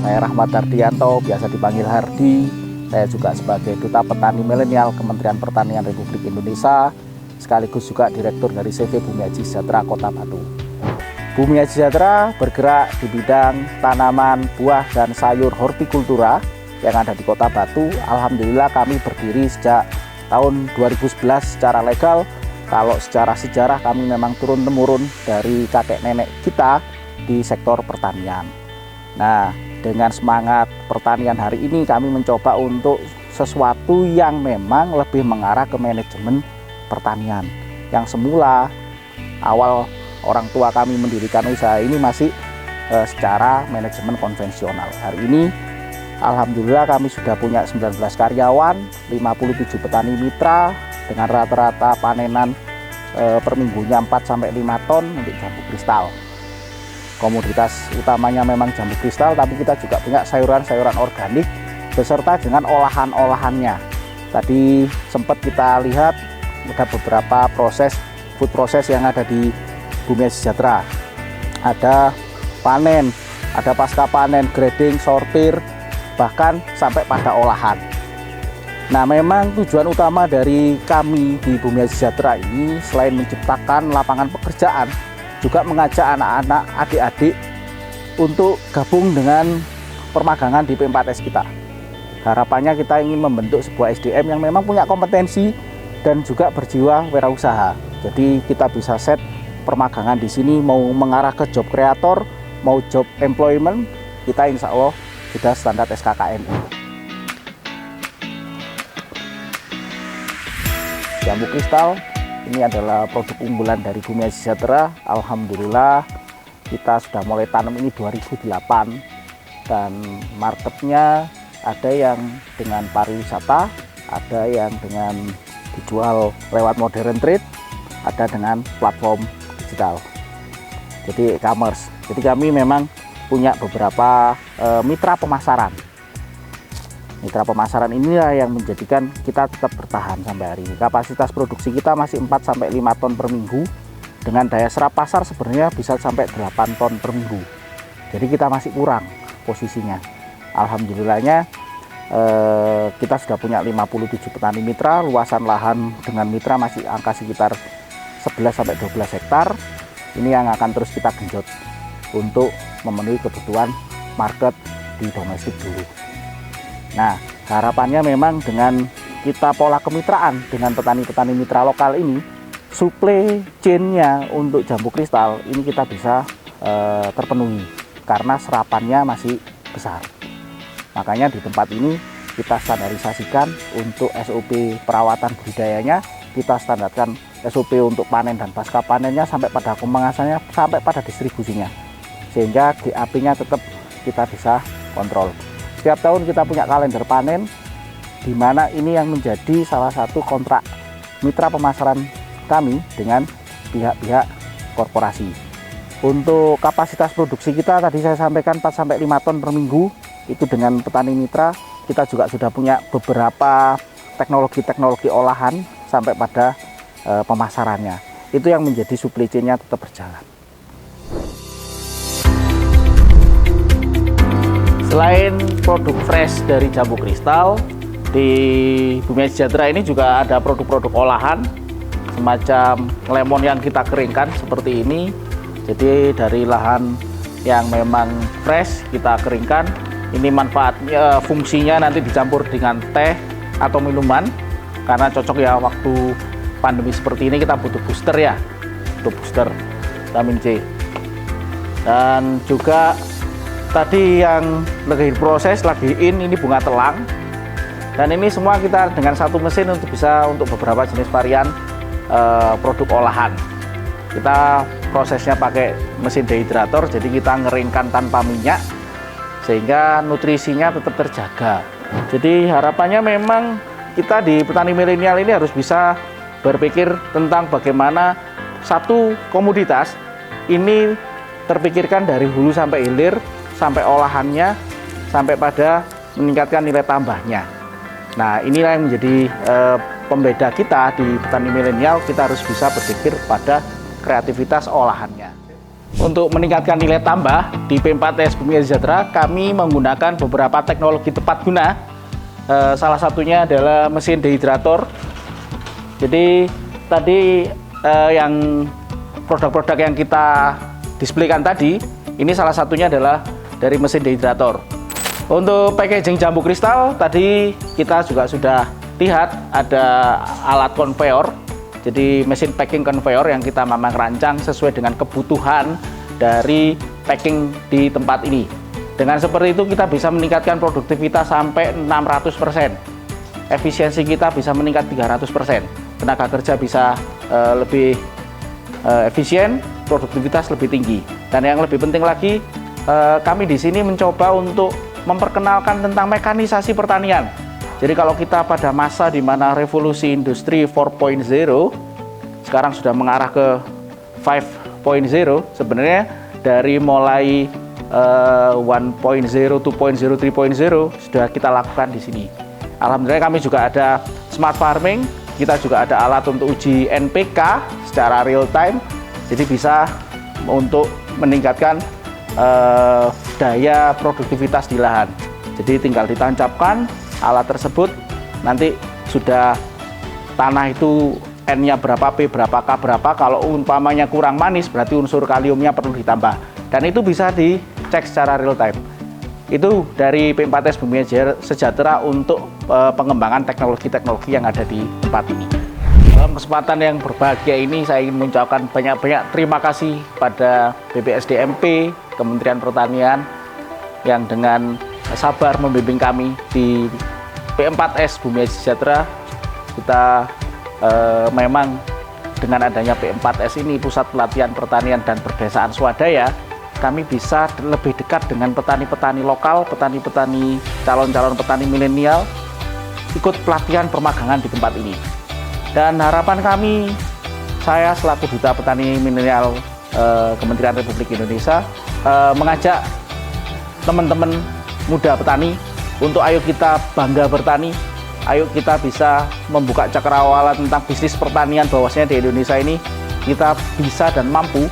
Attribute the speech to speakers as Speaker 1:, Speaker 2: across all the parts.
Speaker 1: Saya Rahmat Hardianto, biasa dipanggil Hardi. Saya juga sebagai Duta Petani Milenial Kementerian Pertanian Republik Indonesia, sekaligus juga Direktur dari CV Bumi Aji Sejahtera Kota Batu. Bumi Aji Sejahtera bergerak di bidang tanaman, buah, dan sayur hortikultura yang ada di Kota Batu. Alhamdulillah kami berdiri sejak tahun 2011 secara legal. Kalau secara sejarah kami memang turun-temurun dari kakek nenek kita di sektor pertanian. Nah, dengan semangat pertanian hari ini kami mencoba untuk sesuatu yang memang lebih mengarah ke manajemen pertanian. Yang semula awal orang tua kami mendirikan usaha ini masih secara manajemen konvensional. Hari ini alhamdulillah kami sudah punya 19 karyawan, 57 petani mitra dengan rata-rata panenan per minggunya 4-5 ton untuk jambu kristal. Komoditas utamanya memang jambu kristal, tapi kita juga punya sayuran-sayuran organik beserta dengan olahan-olahannya. Tadi sempat kita lihat ada beberapa food proses yang ada di Bumi Aji Sejahtera. Ada panen, ada pasca panen, grading, sortir, bahkan sampai pada olahan. Nah, memang tujuan utama dari kami di Bumi Aji Sejahtera ini selain menciptakan lapangan pekerjaan, juga mengajak anak-anak, adik-adik untuk gabung dengan permagangan di P4S kita. Harapannya kita ingin membentuk sebuah SDM yang memang punya kompetensi dan juga berjiwa wirausaha. Jadi kita bisa set permagangan di sini, mau mengarah ke job kreator, mau job employment, kita insya Allah sudah standar SKKNI. Jambu kristal ini adalah produk unggulan dari Bumi Aji Sejahtera. Alhamdulillah kita sudah mulai tanam ini 2008 dan marketnya ada yang dengan pariwisata, ada yang dengan dijual lewat modern trade, ada dengan platform digital, jadi e-commerce. Jadi kami memang punya beberapa mitra pemasaran. Mitra pemasaran inilah yang menjadikan kita tetap bertahan sampai hari ini. Kapasitas produksi kita masih 4-5 ton per minggu. Dengan daya serap pasar sebenarnya bisa sampai 8 ton per minggu. Jadi kita masih kurang posisinya. Alhamdulillahnya kita sudah punya 57 petani mitra. Luasan lahan dengan mitra masih angka sekitar 11-12 hektar. Ini yang akan terus kita genjot untuk memenuhi kebutuhan market di domestik dulu. Nah, harapannya memang dengan kita pola kemitraan dengan petani-petani mitra lokal ini, supply chain-nya untuk jambu kristal ini kita bisa terpenuhi karena serapannya masih besar. Makanya di tempat ini kita standarisasikan untuk SOP perawatan budidayanya, kita standarkan SOP untuk panen dan pasca panennya sampai pada pemangkasannya, sampai pada distribusinya. Sehingga GAP-nya tetap kita bisa kontrol. Setiap tahun kita punya kalender panen, di mana ini yang menjadi salah satu kontrak mitra pemasaran kami dengan pihak-pihak korporasi. Untuk kapasitas produksi kita tadi saya sampaikan 4-5 ton per minggu, itu dengan petani mitra. Kita juga sudah punya beberapa teknologi-teknologi olahan sampai pada pemasarannya. Itu yang menjadi supply chain-nya tetap berjalan. Selain produk fresh dari jambu kristal, di Bumi Aji Sejahtera ini juga ada produk-produk olahan semacam lemon yang kita keringkan seperti ini. Jadi dari lahan yang memang fresh kita keringkan. Ini manfaatnya, fungsinya nanti dicampur dengan teh atau minuman, karena cocok ya waktu pandemi seperti ini kita butuh booster ya, butuh booster vitamin C. Dan juga tadi yang lagi proses, lagi ini bunga telang. Dan ini semua kita dengan satu mesin untuk bisa untuk beberapa jenis varian produk olahan. Kita prosesnya pakai mesin dehidrator, jadi kita ngeringkan tanpa minyak sehingga nutrisinya tetap terjaga. Jadi harapannya memang kita di petani milenial ini harus bisa berpikir tentang bagaimana satu komoditas ini terpikirkan dari hulu sampai hilir, sampai olahannya, sampai pada meningkatkan nilai tambahnya. Nah, inilah yang menjadi pembeda kita di petani milenial. Kita harus bisa berpikir pada kreativitas olahannya. Untuk meningkatkan nilai tambah di P4S Bumi Sejahtera, kami menggunakan beberapa teknologi tepat guna. Salah satunya adalah mesin dehidrator. Jadi tadi yang produk-produk yang kita displaykan tadi, ini salah satunya adalah dari mesin dehidrator. Untuk packaging jambu kristal, tadi kita juga sudah lihat ada alat konveyor. Jadi mesin packing conveyor yang kita memang rancang sesuai dengan kebutuhan dari packing di tempat ini. Dengan seperti itu kita bisa meningkatkan produktivitas sampai 600%. Efisiensi kita bisa meningkat 300%. Tenaga kerja bisa lebih efisien, produktivitas lebih tinggi. Dan yang lebih penting lagi, kami di sini mencoba untuk memperkenalkan tentang mekanisasi pertanian. Jadi kalau kita pada masa di mana revolusi industri 4.0 sekarang sudah mengarah ke 5.0, sebenarnya dari mulai 1.0, 2.0, 3.0 sudah kita lakukan di sini. Alhamdulillah kami juga ada smart farming, kita juga ada alat untuk uji NPK secara real time, jadi bisa untuk meningkatkan daya produktivitas di lahan. Jadi tinggal ditancapkan alat tersebut, nanti sudah tanah itu N-nya berapa, P berapa, K berapa. Kalau umpamanya kurang manis, berarti unsur kaliumnya perlu ditambah. Dan itu bisa dicek secara real time. Itu dari P4S Bumi Sejahtera untuk pengembangan teknologi-teknologi yang ada di tempat ini. Dalam kesempatan yang berbahagia ini, saya ingin mengucapkan banyak-banyak terima kasih pada BPSDMP, Kementerian Pertanian, yang dengan sabar membimbing kami di P4S Bumi Sejahtera. Kita memang dengan adanya P4S ini, Pusat Pelatihan Pertanian dan Perdesaan Swadaya, kami bisa lebih dekat dengan petani-petani lokal, petani-petani, calon-calon petani milenial, ikut pelatihan permagangan di tempat ini. Dan harapan kami, saya selaku Duta Petani Milenial Kementerian Republik Indonesia, mengajak teman-teman muda petani untuk ayo kita bangga bertani, ayo kita bisa membuka cakrawala tentang bisnis pertanian, bahwasanya di Indonesia ini kita bisa dan mampu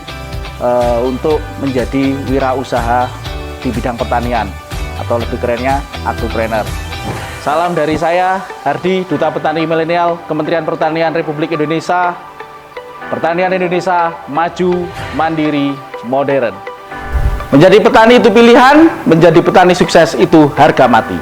Speaker 1: untuk menjadi wirausaha di bidang pertanian, atau lebih kerennya agropreneur. Salam dari saya, Hardi, Duta Petani Milenial Kementerian Pertanian Republik Indonesia. Pertanian Indonesia maju, mandiri, modern. Menjadi petani itu pilihan, menjadi petani sukses itu harga mati.